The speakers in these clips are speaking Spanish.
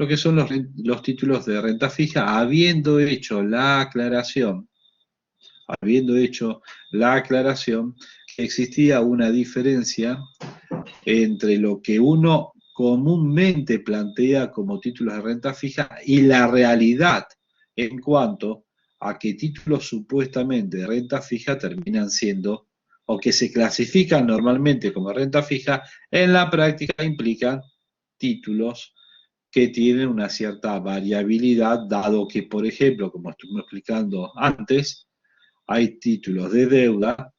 lo que son los títulos de renta fija, habiendo hecho la aclaración que existía una diferencia entre lo que uno comúnmente plantea como títulos de renta fija y la realidad en cuanto a que títulos supuestamente de renta fija terminan siendo, o que se clasifican normalmente como renta fija, en la práctica implican títulos que tienen una cierta variabilidad, dado que, por ejemplo, como estuvimos explicando antes, hay títulos de deuda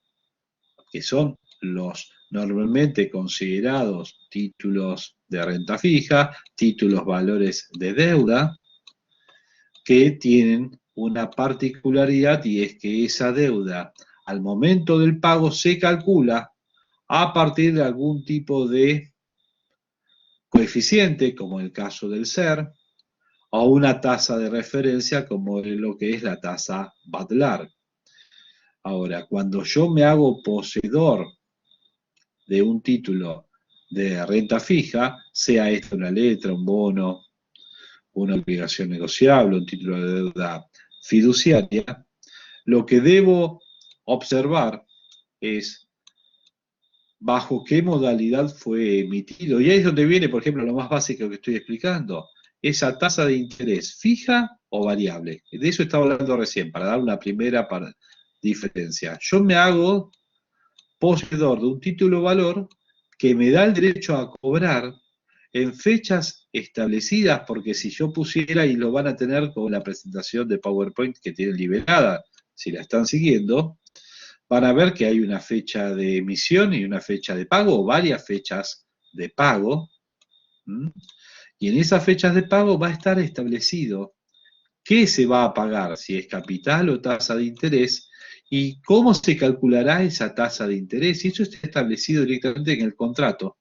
que son los normalmente considerados títulos de renta fija, títulos valores de deuda, que tienen una particularidad, y es que esa deuda al momento del pago se calcula a partir de algún tipo de coeficiente, como el caso del SER, o una tasa de referencia, como lo que es la tasa Badlar. Ahora, cuando yo me hago poseedor de un título de renta fija, sea esto una letra, un bono, una obligación negociable, un título de deuda fiduciaria, lo que debo observar es bajo qué modalidad fue emitido. Y ahí es donde viene, por ejemplo, lo más básico que estoy explicando, esa tasa de interés fija o variable. De eso estaba hablando recién, para dar una primera diferencia. Yo me hago poseedor de un título valor que me da el derecho a cobrar en fechas establecidas, porque si yo pusiera, y lo van a tener con la presentación de PowerPoint que tienen liberada, si la están siguiendo, van a ver que hay una fecha de emisión y una fecha de pago, o varias fechas de pago, y en esas fechas de pago va a estar establecido qué se va a pagar, si es capital o tasa de interés, y cómo se calculará esa tasa de interés. Y eso está establecido directamente en el contrato,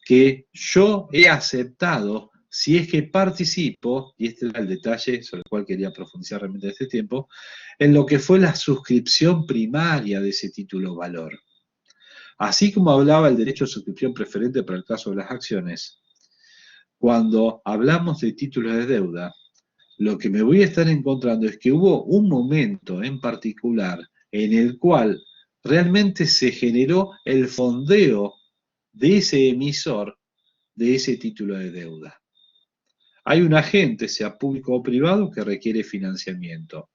que yo he aceptado si es que participo, y este era el detalle sobre el cual quería profundizar realmente en este tiempo, en lo que fue la suscripción primaria de ese título valor. Así como hablaba el derecho de suscripción preferente para el caso de las acciones, cuando hablamos de títulos de deuda, lo que me voy a estar encontrando es que hubo un momento en particular en el cual realmente se generó el fondeo de ese emisor de ese título de deuda. Hay un agente, sea público o privado, que requiere financiamiento.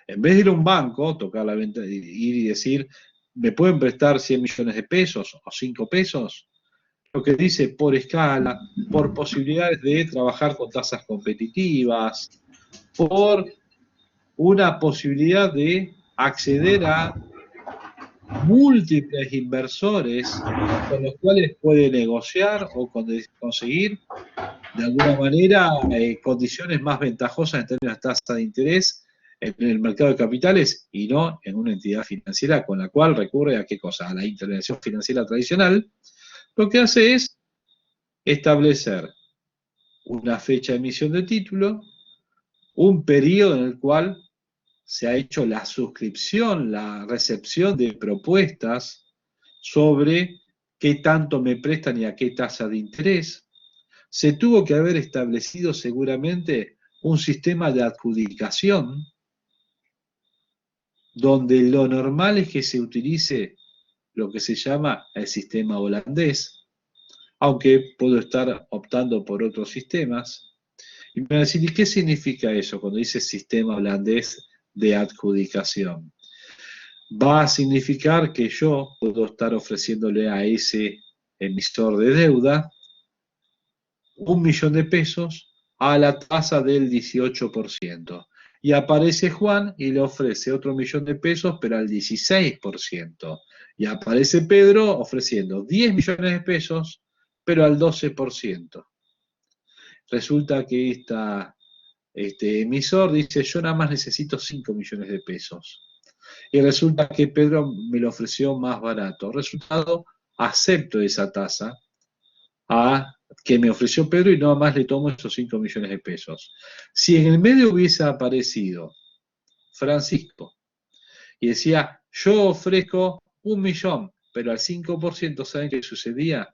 En vez de ir a un banco, tocar la venta, ir y decir, ¿me pueden prestar 100 millones de pesos o 5 pesos? Lo que dice por escala, por posibilidades de trabajar con tasas competitivas, por una posibilidad de acceder a múltiples inversores con los cuales puede negociar o conseguir de alguna manera condiciones más ventajosas en términos de tasa de interés en el mercado de capitales, y no en una entidad financiera con la cual recurre a qué cosa, a la intervención financiera tradicional. Lo que hace es establecer una fecha de emisión de título, un periodo en el cual se ha hecho la suscripción, la recepción de propuestas sobre qué tanto me prestan y a qué tasa de interés. Se tuvo que haber establecido seguramente un sistema de adjudicación donde lo normal es que se utilice lo que se llama el sistema holandés, aunque puedo estar optando por otros sistemas. Y me van a decir, ¿y qué significa eso cuando dice sistema holandés de adjudicación? Va a significar que yo puedo estar ofreciéndole a ese emisor de deuda 1 millón de pesos a la tasa del 18%. Y aparece Juan y le ofrece otro 1 millón de pesos, pero al 16%. Y aparece Pedro ofreciendo 10 millones de pesos, pero al 12%. Resulta que este emisor dice, yo nada más necesito 5 millones de pesos. Y resulta que Pedro me lo ofreció más barato. Resultado, acepto esa tasa a que me ofreció Pedro y nada más le tomo esos 5 millones de pesos. Si en el medio hubiese aparecido Francisco y decía, yo ofrezco 1 millón, pero al 5%, ¿saben qué sucedía?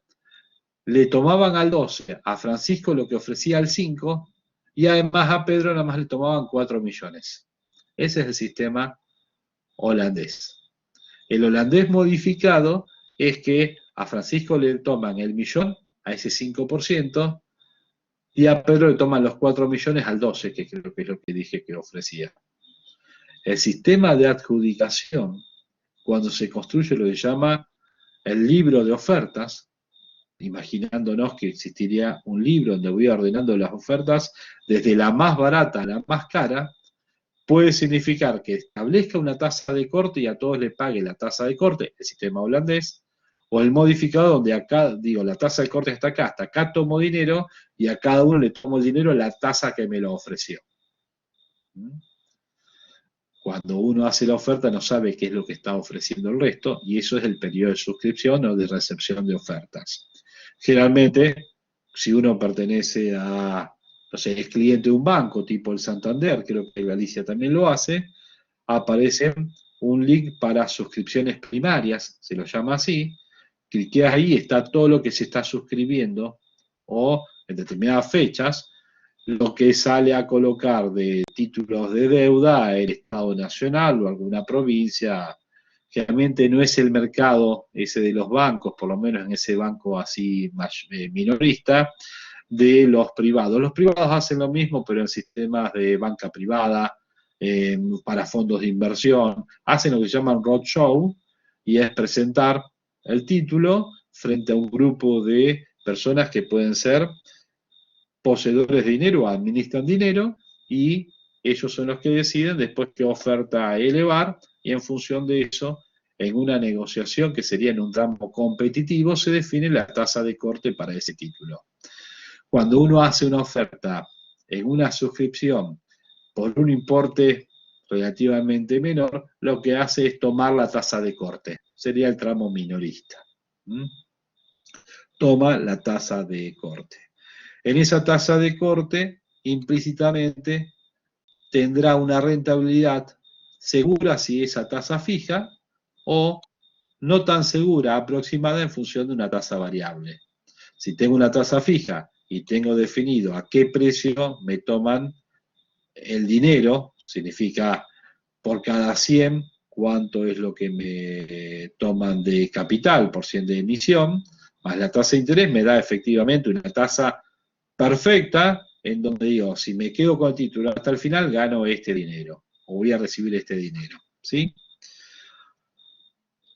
le tomaban al 12, a Francisco lo que ofrecía al 5, y además a Pedro nada más le tomaban 4 millones. Ese es el sistema holandés. El holandés modificado es que a Francisco le toman el millón a ese 5%, y a Pedro le toman los 4 millones al 12, que creo que es lo que dije que ofrecía. El sistema de adjudicación, cuando se construye lo que se llama el libro de ofertas, imaginándonos que existiría un libro donde voy ordenando las ofertas desde la más barata a la más cara, puede significar que establezca una tasa de corte y a todos le pague la tasa de corte, el sistema holandés, o el modificado donde acá, digo, la tasa de corte está acá, hasta acá tomo dinero y a cada uno le tomo el dinero a la tasa que me lo ofreció. Cuando uno hace la oferta no sabe qué es lo que está ofreciendo el resto, y eso es el periodo de suscripción o de recepción de ofertas. Generalmente, si uno pertenece a, no sé, es cliente de un banco tipo el Santander, creo que Galicia también lo hace, aparece un link para suscripciones primarias, se lo llama así, cliqueas ahí, está todo lo que se está suscribiendo, o en determinadas fechas, lo que sale a colocar de títulos de deuda el Estado Nacional o alguna provincia. Generalmente no es el mercado ese de los bancos, por lo menos en ese banco así más minorista, de los privados. Los privados hacen lo mismo, pero en sistemas de banca privada, para fondos de inversión, hacen lo que llaman roadshow, y es presentar el título frente a un grupo de personas que pueden ser poseedores de dinero, administran dinero, y ellos son los que deciden después qué oferta elevar, y en función de eso, en una negociación que sería en un tramo competitivo, se define la tasa de corte para ese título. Cuando uno hace una oferta en una suscripción por un importe relativamente menor, lo que hace es tomar la tasa de corte, sería el tramo minorista. Toma la tasa de corte. En esa tasa de corte, implícitamente, tendrá una rentabilidad segura si esa tasa fija, o no tan segura, aproximada en función de una tasa variable. Si tengo una tasa fija y tengo definido a qué precio me toman el dinero, significa por cada 100 cuánto es lo que me toman de capital por 100 de emisión, más la tasa de interés, me da efectivamente una tasa perfecta, en donde digo, si me quedo con el título hasta el final, gano este dinero, o voy a recibir este dinero, ¿sí?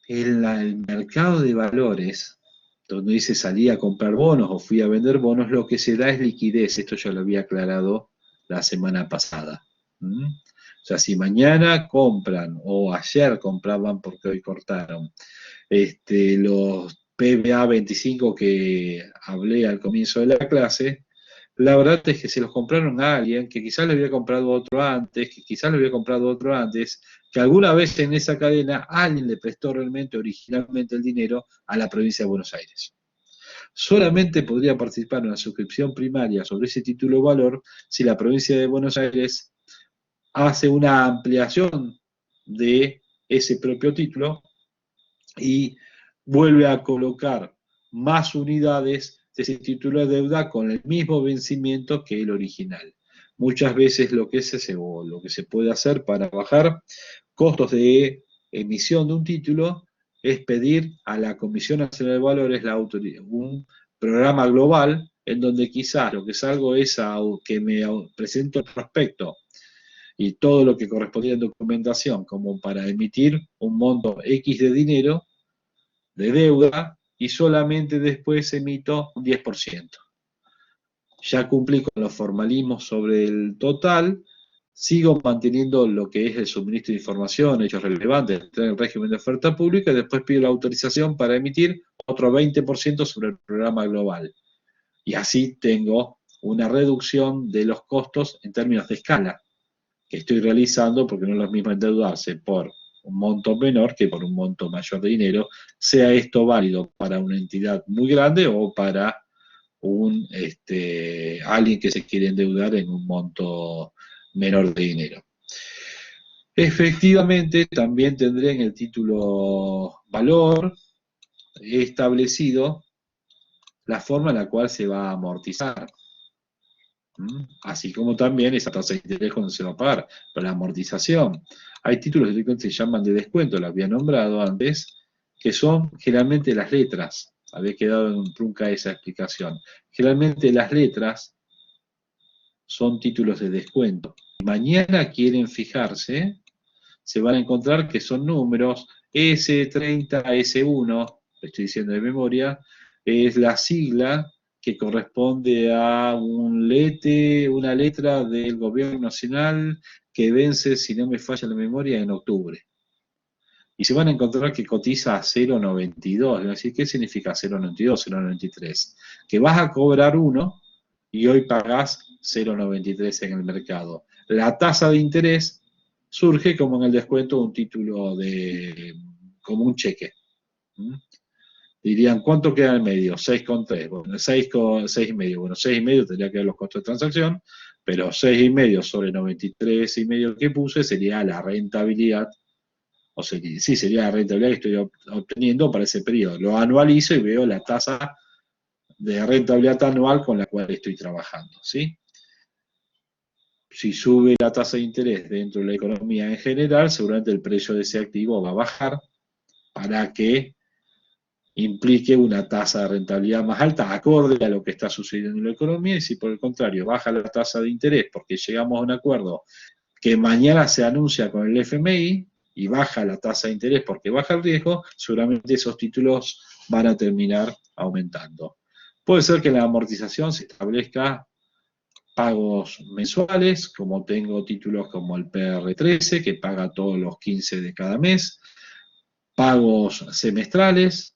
En el mercado de valores, donde dice salí a comprar bonos o fui a vender bonos, lo que se da es liquidez. Esto ya lo había aclarado la semana pasada. O sea, si mañana compran o ayer compraban porque hoy cortaron los PBA 25 que hablé al comienzo de la clase, la verdad es que se los compraron a alguien que quizás le había comprado otro antes, que quizás le había comprado otro antes, que alguna vez en esa cadena alguien le prestó realmente, originalmente el dinero a la provincia de Buenos Aires. Solamente podría participar en la suscripción primaria sobre ese título valor si la provincia de Buenos Aires hace una ampliación de ese propio título y vuelve a colocar más unidades de ese título de deuda con el mismo vencimiento que el original. Muchas veces lo que se puede hacer para bajar costos de emisión de un título es pedir a la Comisión Nacional de Valores un programa global en donde quizás lo que salgo es que me presento el prospecto y todo lo que correspondía en documentación como para emitir un monto X de dinero de deuda, y solamente después emito un 10%. Ya cumplí con los formalismos sobre el total, sigo manteniendo lo que es el suministro de información, hechos relevantes, en el régimen de oferta pública, y después pido la autorización para emitir otro 20% sobre el programa global. Y así tengo una reducción de los costos en términos de escala que estoy realizando, porque no es lo mismo endeudarse por un monto menor que por un monto mayor de dinero, sea esto válido para una entidad muy grande o para alguien que se quiere endeudar en un monto menor de dinero. Efectivamente, también tendré en el título valor establecido la forma en la cual se va a amortizar. Así como también esa tasa de interés cuando se va a pagar. Pero la amortización, hay títulos de que se llaman de descuento, lo había nombrado antes, que son generalmente las letras. Había quedado en trunca esa explicación. Generalmente las letras son títulos de descuento. Si mañana quieren fijarse, se van a encontrar que son números S30, S1, lo estoy diciendo de memoria, es la sigla que corresponde a una letra del gobierno nacional que vence, si no me falla la memoria, en octubre. Y se van a encontrar que cotiza a 0,92. Es decir, ¿qué significa 0,92, 0,93? Que vas a cobrar 1 y hoy pagás 0,93 en el mercado. La tasa de interés surge como en el descuento de un título como un cheque. Dirían, ¿cuánto queda en medio? 6,3. Bueno, 6,6,5. Bueno, 6,5 tendría que ver los costos de transacción, pero 6,5 sobre 93,5 que puse sería la rentabilidad, o sería, sí, sería la rentabilidad que estoy obteniendo para ese periodo. Lo anualizo y veo la tasa de rentabilidad anual con la cual estoy trabajando, ¿sí? Si sube la tasa de interés dentro de la economía en general, seguramente el precio de ese activo va a bajar para que implique una tasa de rentabilidad más alta, acorde a lo que está sucediendo en la economía, y si por el contrario baja la tasa de interés porque llegamos a un acuerdo que mañana se anuncia con el FMI y baja la tasa de interés porque baja el riesgo, seguramente esos títulos van a terminar aumentando. Puede ser que la amortización se establezca pagos mensuales, como tengo títulos como el PR13, que paga todos los 15 de cada mes, pagos semestrales,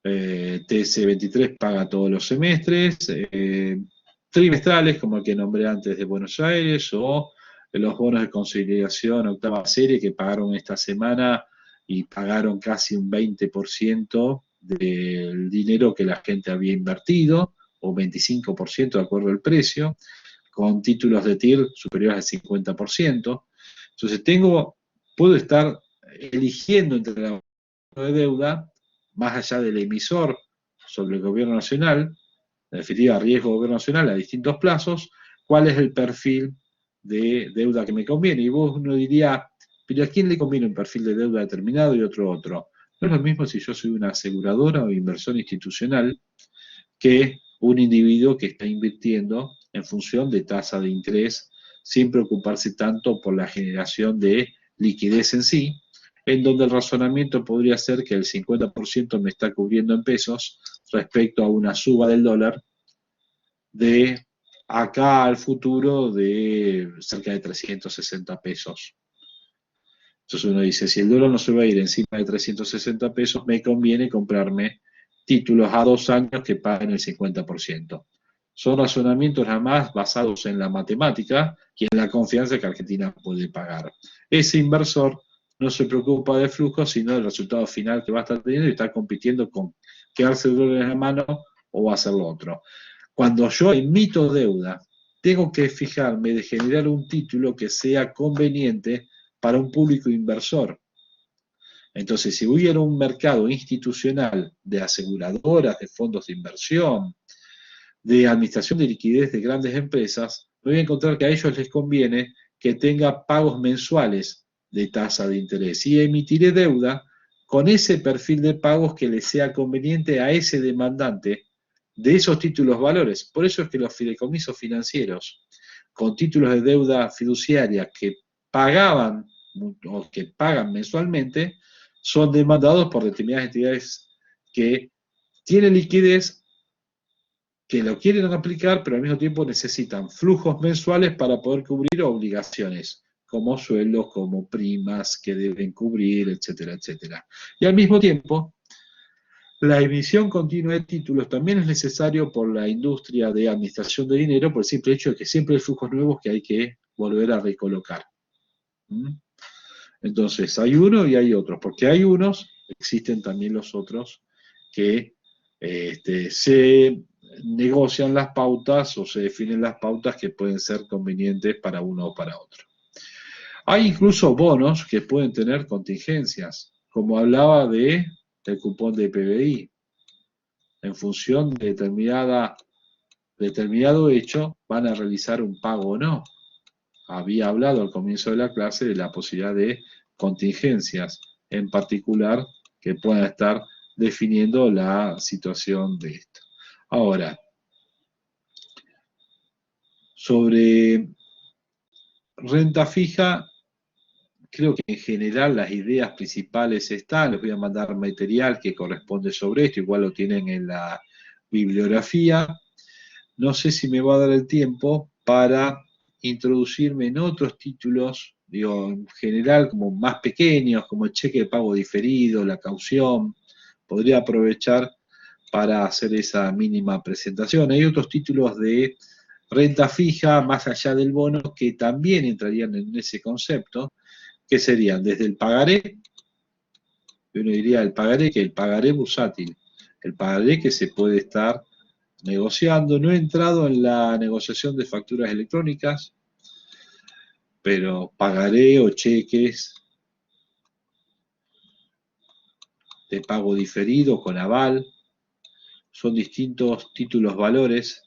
TS23 paga todos los semestres, trimestrales, como el que nombré antes de Buenos Aires, o los bonos de consolidación octava serie que pagaron esta semana y pagaron casi un 20% del dinero que la gente había invertido, o 25% de acuerdo al precio, con títulos de TIR superiores al 50%. Entonces puedo estar eligiendo entre la de deuda, más allá del emisor sobre el gobierno nacional, en definitiva riesgo gobierno nacional a distintos plazos, cuál es el perfil de deuda que me conviene. Y vos uno diría, pero ¿a quién le conviene un perfil de deuda determinado y otro? No es lo mismo si yo soy una aseguradora o inversión institucional que un individuo que está invirtiendo en función de tasa de interés, sin preocuparse tanto por la generación de liquidez en sí, en donde el razonamiento podría ser que el 50% me está cubriendo en pesos respecto a una suba del dólar de acá al futuro de cerca de 360 pesos. Entonces uno dice, si el dólar no se va a ir encima de 360 pesos, me conviene comprarme títulos a 2 años que paguen el 50%. Son razonamientos nada más basados en la matemática y en la confianza que Argentina puede pagar. Ese inversor no se preocupa del flujo, sino del resultado final que va a estar teniendo y está compitiendo con quedarse el dólar en la mano o hacer lo otro. Cuando yo emito deuda, tengo que fijarme de generar un título que sea conveniente para un público inversor. Entonces, si voy a un mercado institucional de aseguradoras, de fondos de inversión, de administración de liquidez de grandes empresas, me voy a encontrar que a ellos les conviene que tenga pagos mensuales de tasa de interés y emitiré deuda con ese perfil de pagos que le sea conveniente a ese demandante de esos títulos valores. Por eso es que los fideicomisos financieros con títulos de deuda fiduciaria que pagaban o que pagan mensualmente son demandados por determinadas entidades que tienen liquidez, que lo quieren aplicar, pero al mismo tiempo necesitan flujos mensuales para poder cubrir obligaciones, como sueldos, como primas que deben cubrir, etcétera, etcétera. Y al mismo tiempo, la emisión continua de títulos también es necesario por la industria de administración de dinero, por el simple hecho de que siempre hay flujos nuevos que hay que volver a recolocar. Entonces, hay uno y hay otros, porque hay unos, existen también los otros que se negocian las pautas o se definen las pautas que pueden ser convenientes para uno o para otro. Hay incluso bonos que pueden tener contingencias, como hablaba del cupón de PBI. En función de determinado hecho, van a realizar un pago o no. Había hablado al comienzo de la clase de la posibilidad de contingencias, en particular, que puedan estar definiendo la situación de esto. Ahora, sobre renta fija, creo que en general las ideas principales están, les voy a mandar material que corresponde sobre esto, igual lo tienen en la bibliografía. No sé si me va a dar el tiempo para introducirme en otros títulos, digo, en general como más pequeños, como el cheque de pago diferido, la caución. Podría aprovechar para hacer esa mínima presentación. Hay otros títulos de renta fija, más allá del bono, que también entrarían en ese concepto, que serían desde el pagaré, uno diría el pagaré, que el pagaré bursátil, el pagaré que se puede estar negociando. No he entrado en la negociación de facturas electrónicas, pero pagaré o cheques de pago diferido con aval son distintos títulos valores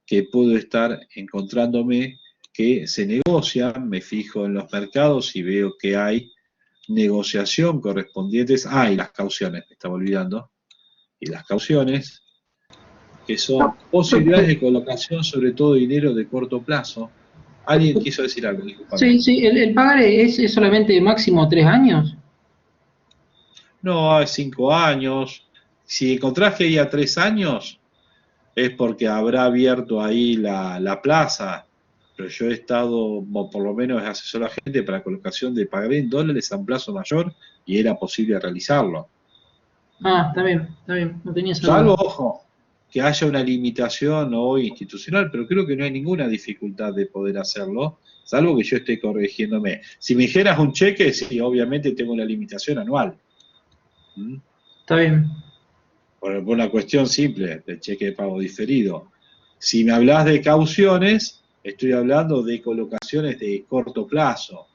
que puedo estar encontrándome que se negocian. Me fijo en los mercados y veo que hay negociación correspondientes. Y las cauciones, me estaba olvidando. Y las cauciones, que son posibilidades de colocación, sobre todo dinero de corto plazo. Alguien quiso decir algo, discúlpame. Sí, sí, el pagaré es solamente máximo 3 años. No, hay 5 años. Si encontrás que hay a 3 años, es porque habrá abierto ahí la plaza. Pero yo he estado, o por lo menos asesor a gente para colocación de pagaré en dólares a un plazo mayor y era posible realizarlo. Está bien, no tenía esa Salvo, duda. ojo, que haya una limitación hoy institucional, pero creo que no hay ninguna dificultad de poder hacerlo, salvo que yo esté corrigiéndome. Si me dijeras un cheque, sí, obviamente tengo una limitación anual. ¿Mm? Está bien. Por una cuestión simple, del cheque de pago diferido. Si me hablas de cauciones, estoy hablando de colocaciones de corto plazo,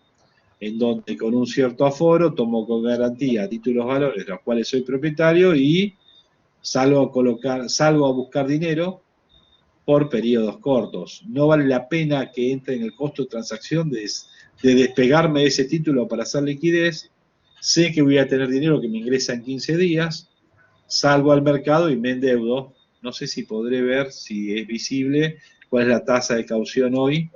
en donde con un cierto aforo tomo con garantía títulos valores de los cuales soy propietario y salgo a buscar dinero por periodos cortos. No vale la pena que entre en el costo de transacción de despegarme de ese título para hacer liquidez. Sé que voy a tener dinero que me ingresa en 15 días, salgo al mercado y me endeudo. No sé si podré ver, si es visible, cuál es la tasa de caución hoy.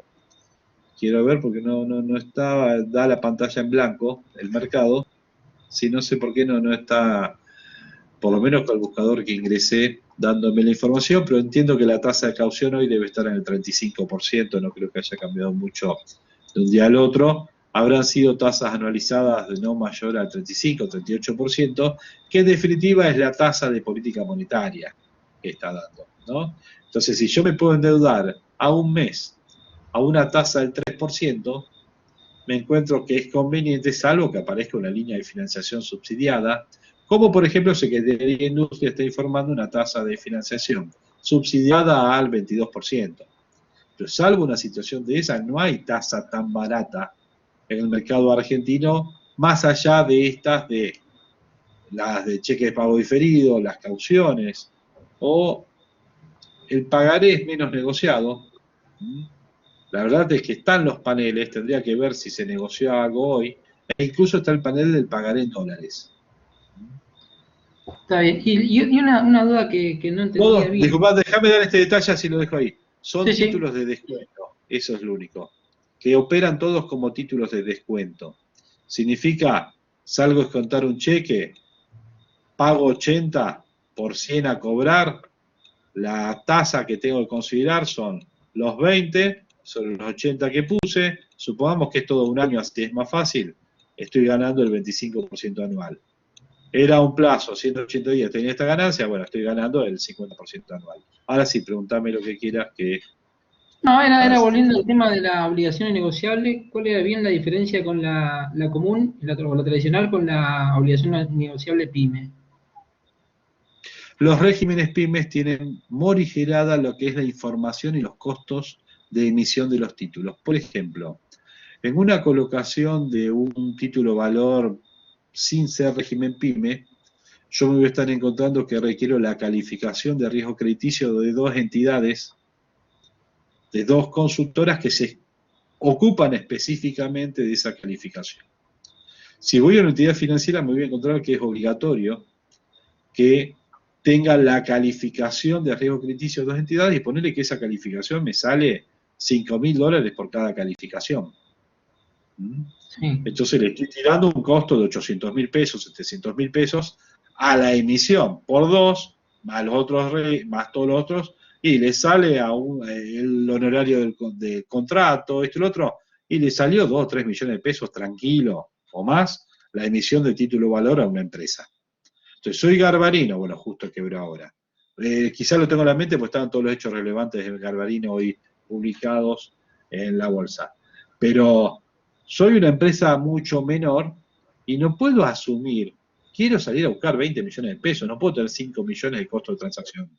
Quiero ver porque no está, da la pantalla en blanco, el mercado. Si no sé por qué no está, por lo menos con el buscador que ingresé dándome la información, pero entiendo que la tasa de caución hoy debe estar en el 35%, no creo que haya cambiado mucho de un día al otro. Habrán sido tasas anualizadas de no mayor al 35, 38%, que en definitiva es la tasa de política monetaria que está dando, ¿no? Entonces, si yo me puedo endeudar a un mes a una tasa del 3%, me encuentro que es conveniente, salvo que aparezca una línea de financiación subsidiada, como por ejemplo Secretaría de Industria está informando una tasa de financiación subsidiada al 22%. Pero salvo una situación de esa, no hay tasa tan barata en el mercado argentino, más allá de estas de las de cheque de pago diferido, las cauciones, o el pagaré es menos negociado. La verdad es que están los paneles, tendría que ver si se negoció algo hoy, e incluso está el panel del pagaré en dólares. Está bien. Y una duda que no entendía Todos, bien. disculpad, déjame dar este detalle así lo dejo ahí. Sí, Son sí. títulos de descuento, eso es lo único. Que operan todos como títulos de descuento. Significa, salgo a descontar un cheque, pago 80 por 100 a cobrar, la tasa que tengo que considerar son los 20 sobre los 80 que puse, supongamos que es todo un año, así es más fácil, estoy ganando el 25% anual. Era un plazo, 180 días tenía esta ganancia, bueno, estoy ganando el 50% anual. Ahora sí, pregúntame lo que quieras, que No, a ver era si te volviendo al puedo. tema de la obligación innegociable. ¿Cuál era bien la diferencia con la común, o la tradicional, con la obligación negociable PYME? Los regímenes pymes tienen morigerada lo que es la información y los costos de emisión de los títulos. Por ejemplo, en una colocación de un título valor sin ser régimen PYME, yo me voy a estar encontrando que requiero la calificación de riesgo crediticio de dos entidades, de dos consultoras que se ocupan específicamente de esa calificación. Si voy a una entidad financiera, me voy a encontrar que es obligatorio que tenga la calificación de riesgo crediticio de dos entidades y ponerle que esa calificación me sale $5.000 por cada calificación. Sí. Entonces le estoy tirando un costo de 800.000 pesos, 700.000 pesos a la emisión por dos, más los otros, más todos los otros, y le sale a el honorario del contrato, esto y lo otro, y le salió 2 o 3 millones de pesos tranquilo o más la emisión de título de valor a una empresa. Entonces, soy Garbarino, bueno, justo quebró ahora. Quizá lo tengo en la mente porque estaban todos los hechos relevantes de Garbarino hoy publicados en la bolsa. Pero soy una empresa mucho menor y no puedo asumir, quiero salir a buscar 20 millones de pesos, no puedo tener 5 millones de costo de transacción.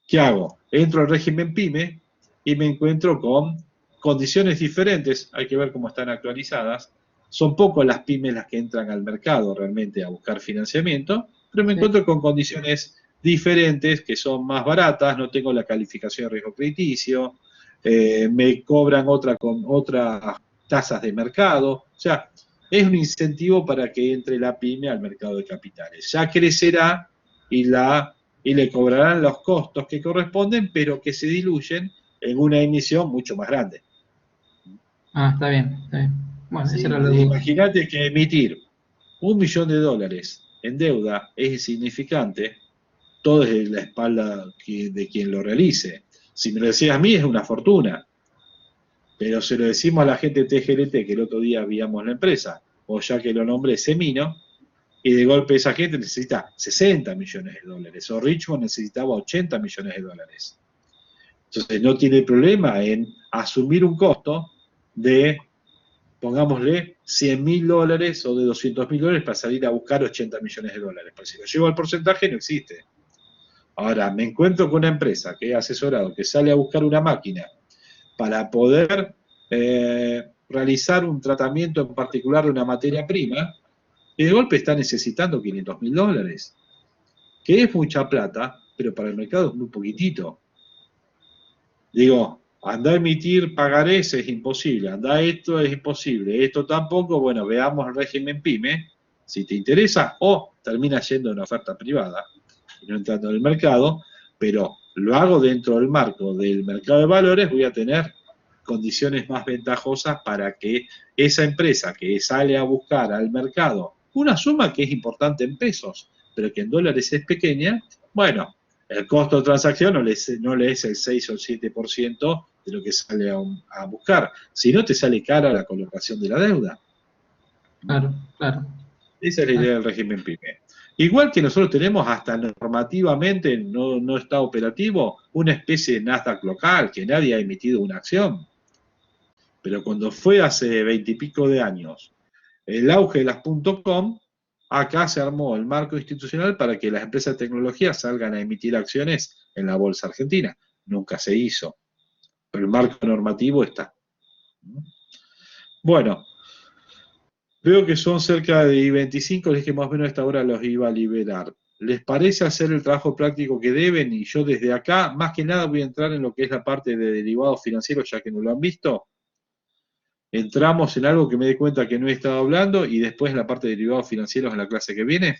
¿Qué hago? Entro al régimen PYME y me encuentro con condiciones diferentes, hay que ver cómo están actualizadas. Son pocas las pymes las que entran al mercado realmente a buscar financiamiento, pero me encuentro con condiciones diferentes que son más baratas, no tengo la calificación de riesgo crediticio, me cobran con otras tasas de mercado, o sea, es un incentivo para que entre la pyme al mercado de capitales. Ya crecerá y le cobrarán los costos que corresponden, pero que se diluyen en una emisión mucho más grande. Ah, está bien, está bien. Bueno, ¿Sí? esa era la duda. Imagínate que emitir $1.000.000 en deuda es insignificante, todo es de la espalda de quien lo realice. Si me lo decías a mí es una fortuna, pero se lo decimos a la gente de TGLT que el otro día habíamos la empresa, o ya que lo nombré Semino, y de golpe esa gente necesita $60 millones, o Richmond necesitaba $80 millones. Entonces no tiene problema en asumir un costo de, pongámosle, $100.000 o de $200.000 para salir a buscar $80 millones. Pues si lo llevo al porcentaje no existe. Ahora, me encuentro con una empresa que he asesorado, que sale a buscar una máquina para poder realizar un tratamiento en particular de una materia prima, y de golpe está necesitando $500.000, que es mucha plata, pero para el mercado es muy poquitito. Digo, andar a emitir pagarés es imposible, andar esto es imposible, esto tampoco, bueno, veamos el régimen PYME, si te interesa, o termina yendo a una oferta privada y no entrando en el mercado, pero lo hago dentro del marco del mercado de valores, voy a tener condiciones más ventajosas para que esa empresa que sale a buscar al mercado una suma que es importante en pesos, pero que en dólares es pequeña, bueno, el costo de transacción no le es el 6 o el 7% de lo que sale a buscar, sino te sale cara la colocación de la deuda. Claro, claro. Esa es la idea del régimen PYME. Igual que nosotros tenemos hasta normativamente, no está operativo, una especie de Nasdaq local, que nadie ha emitido una acción. Pero cuando fue hace 20 y pico de años el auge de las .com, acá se armó el marco institucional para que las empresas de tecnología salgan a emitir acciones en la bolsa argentina. Nunca se hizo, pero el marco normativo está. Bueno, veo que son cerca de 25, les dije más o menos a esta hora los iba a liberar. ¿Les parece hacer el trabajo práctico que deben? Y yo desde acá, más que nada, voy a entrar en lo que es la parte de derivados financieros, ya que no lo han visto. Entramos en algo que me di cuenta que no he estado hablando y después en la parte de derivados financieros en la clase que viene.